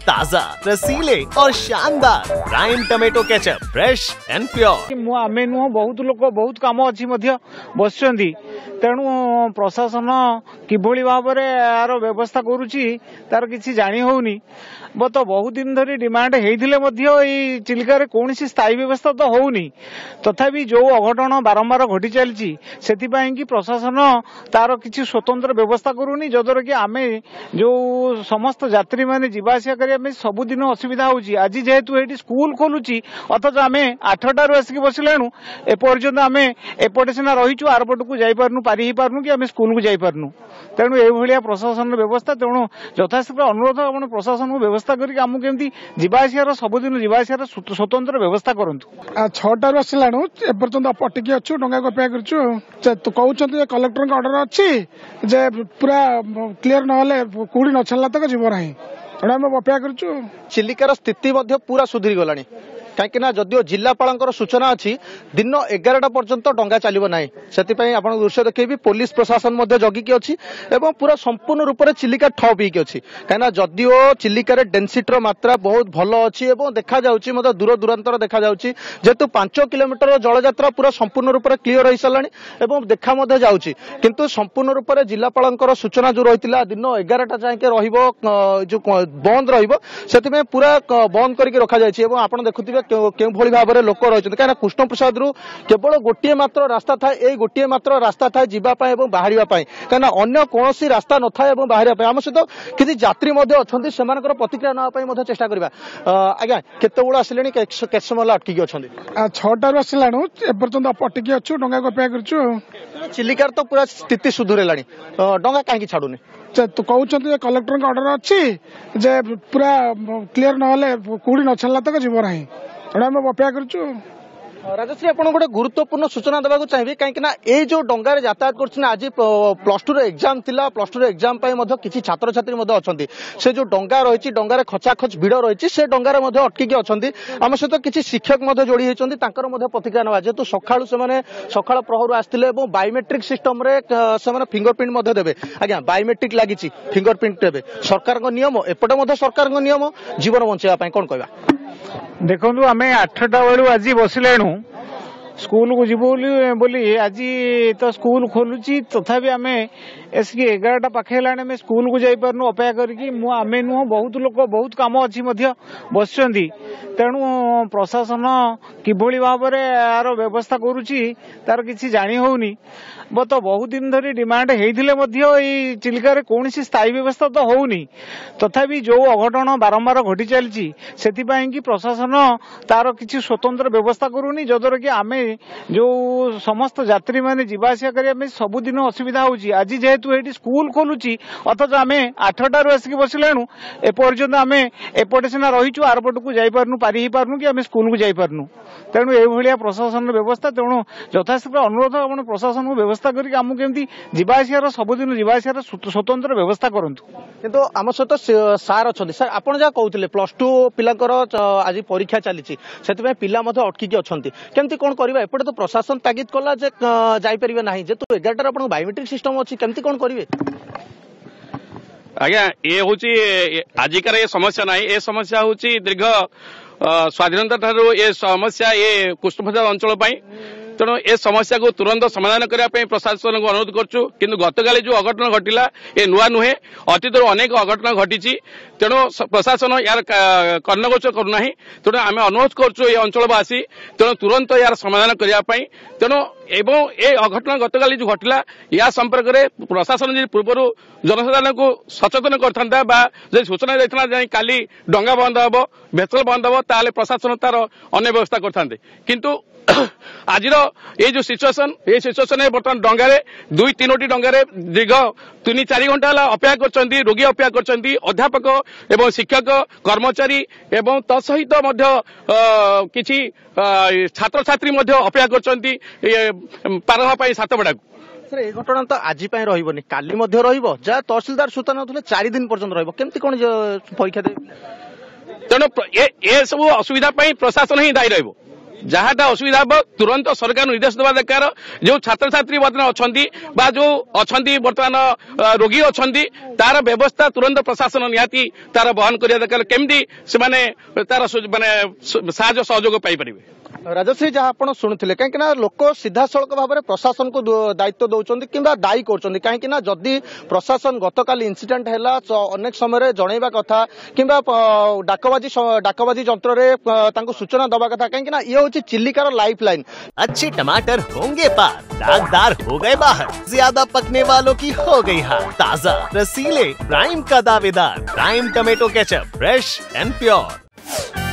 ताजा, रसीले और शानदार prime tomato ketchup, fresh and pure. आमे नुह बहुत लोक बहुत काम अच्छी बस तेणु प्रशासन किभली भाव में यार व्यवस्था करुच्ची तार किसी जानी होनी तो बहुत दिन धरी डिमांड होते चिलिका कौन स्थायी व्यवस्था तो होनी तथापि जो अघटन बारंबार घटी चलती से प्रशासन तार किसी स्वतंत्र व्यवस्था करूनी जद्वारा कि आम जो समस्त यात्री मैंने जावास करने सबुदिन असुविधा होची। आज जेहेतु ये स्कूल खोलुची अथच आम 8टार आसिक बसिलु एपर्यंत आम एपटे सीना रहीचु आरपट को जापारनु पारी ही पारनु कि आम स्कूल को जापारनु तेणु ये प्रशासन व्यवस्था तेणु यथाशीघ्र अनुरोध आप प्रशासन को व्यवस्था करके आमको केमती जावासियार सबुदिन जावासियार स्वतंत्र व्यवस्था करूँ। 6टार आसलाणु एपर्यंत अटकी अच्छु डंगा अपेक्षा करूँ कहते कलेक्टर ऑर्डर अच्छी जे पूरा क्लीयर ना कूड़ी न छाड़ा तक जीव ना तेणु आम अपेक्षा करूँ। चिलिकार स्थिति पूरा सुधरी गलानी कहीं जदिव जिलापाल सूचना अच्छी दिन 11टा पर्यंत डंगा चलो ना से दृश्य देखी पुलिस प्रशासन जगिकी अच्छी एवं पूरा संपूर्ण रूप से चिलिका ठप होगी अच्छी कहीं जदिव चिलिकार डेनसीटी मात्रा बहुत भल अच्छी देखा दूर दूरांतर देखा जेहेतु 5 किलोमीटर जलयात्रा पूरा संपूर्ण रूप से क्लीयर हो सारा देखा किंतु संपूर्ण रूप से जिलापाल सूचना जो रही दिन 11टा जाए जो बंद रही पूरा बंद करके रखा जाए आप देखुवे क्यों भली भाव में लोक रही कहीं कृष्ण प्रसाद रु केवल गोटे मात्र रास्ता था ये गोटे मात्र रास्ता था जीवाई और बाहर कहीं अन्य कौन रास्ता न था बाहर आम सहित किसी यात्री अच्छा प्रतिक्रिया नापी चेष्टा करवा। आज्ञा केत आसिले के समय अटकी अच्छा 6टार आसलाणु एपर्यंत अटकी अच्छु डंगा अपेक्षा करूँ। चिलिकार तो पूरा स्थिति सुधरला डंगा कहीं छाड़ूनी कहते कलेक्टर ऑर्डर अच्छी जे पूरा क्लीयर ना कूड़ी न छाड़ा तक जीव ना तेणु आम अपेक्षा करूँ। राजश्री आप गोटे गुरुत्वपूर्ण सूचना देवाक चाहिए कहीं जो डंगार यातायात कर आज +2 एग्जाम थिला +2 एग्जाम किसी छात्र छात्री अच्छा से जो डंगा रही डंगार खचाखच भिड़ रही से डंगार अटकिकी अच्छा आम सहित किसी शिक्षक जोड़ी होती प्रतिक्रिया ना जेहेतु सका सका प्रहर आसते बायोमेट्रिक सिस्टम से फिंगरप्रिंट देवे। आज्ञा बायोमेट्रिक लगी फिंगरप्रिंट देवे सरकार नियम एपटे सरकार नियम जीवन बचाई कौन कहवा देखु आम 8टा बेलू आज बसिलु स्कूल को जीव बोली आज तो स्कूल खोलुची तथापि आम एसिक 11टा पाखे आम स्कूल को जापारनु अपेक्षा करके आम नुह बहुत लोक बहुत काम अच्छी बस तेणु प्रशासन किभली भाव में यार व्यवस्था करुच्ची तार किसी जानी होनी तो बहुत दिन धरी डिमांड होते चिलिका कौन स्थायी व्यवस्था तो होनी तथापि जो अघटन बारंबार घटी चलती से प्रशासन तार किसी स्वतंत्र व्यवस्था करूनी जद्वारा कि आम जो समस्त यात्री मैंने जावास करने सबुदिन असुविधा होची। आज जेहेतु ये स्कूल खोलुची अथच आम 8टार आसिक बसिलु एपर्यंत आम एपटे सीना रहीचु आरपट को जापारनु पारी ही पारनु कि आम स्कूल को जापारनु तेणु ये प्रशासन व्यवस्था तेणु यथाशीघ्र अनुरोध आप प्रशासन को व्यवस्था करके आमको केमती जावासियार सबुदिन जावासियार स्वतंत्र व्यवस्था करूँ। किंतु आम सहित सार अच्छा सार आप जहाँ कहते +2 पिलांकर आज परीक्षा चली से पिला अटकिकी अच्छा केमती कौन करवा एपटे तो प्रशासन तागिद कला जापर ना जेहेतु 11टार आप बायोमेट्रिक सिस्टम अच्छी केमती कौन करेंगे। आज्ञा ये हूँ आजिकार ये समस्या ना ये समस्या हूँ दीर्घ स्वाधीनता ठारू ये समस्या ये कृष्णप्रसाद अंचल तेणु ए समस्या को तुरंत समाधान करने प्रशासन को अनुरोध करूँ किंतु गतकाली जो अघटन घटला ये नुआ नुहे अतीत अनेक अघटन घटी तेणु प्रशासन यार कर्णगोचर करना तेणु आम अनुरोध करुँ ये अंचलवासी तेणु तुरंत यार समाधान करने तेणु एवं ए अघटन गतकाली जो घटला या संपर्क में प्रशासन जी पूर्व जनसाधारण को सचेतन करता सूचना देता काली डंगा बंद हम भेसल बंद हम ताले प्रशासन तार अन्य व्यवस्था करते किंतु आज ये जो सिचुएसन ये सिचुएसन बर्तमान डंगारे 2-3टी डंगारे दीर्घ 3-4 घंटा अपेक्षा कर रोगी अपेक्षा कर अध्यापक एवं शिक्षक कर्मचारी एवं तसहित किसी छात्र छात्री अपेक्षा कर पार हवा 7 बड़ा सर ये घटना तो आज रही काली जहाँ तहसिलदार सूचना ना 4 दिन पर्यंत रमती कौन परीक्षा दे तेणु ये सब असुविधा प्रशासन ही दायी रही जहाटा असुविधा हम तुरंत सरकार निर्देश देवा दरकार जो छात्र छात्री बर्तमान अच्छा जो अच्छा बर्तमान रोगी अच्छा तार व्यवस्था तुरंत प्रशासन निहाती तार बहन करिया दरकार केमती से माने तार माने साहाय्य सहयोग पाई परिबे। राजश्री जहाँ आप शुणुले कहीं लोक सीधा सड़क भाव में प्रशासन को दायित्व दौरान कि दायी कर कहीं जदि प्रशासन गतकाली इंसिडेंट है अनेक समय जनइबा कथा कि डाकबाजी जंत्र सूचना दवा कथा कहीं ये हूँ चिल्लिकार लाइफ लाइन। अच्छे टमाटर होंगे पार, दागदार हो गए बाहर, ज्यादा पकने वालों की हो गई हार, ताजा रसीले प्राइम का दावेदार prime tomato ketchup, fresh and pure.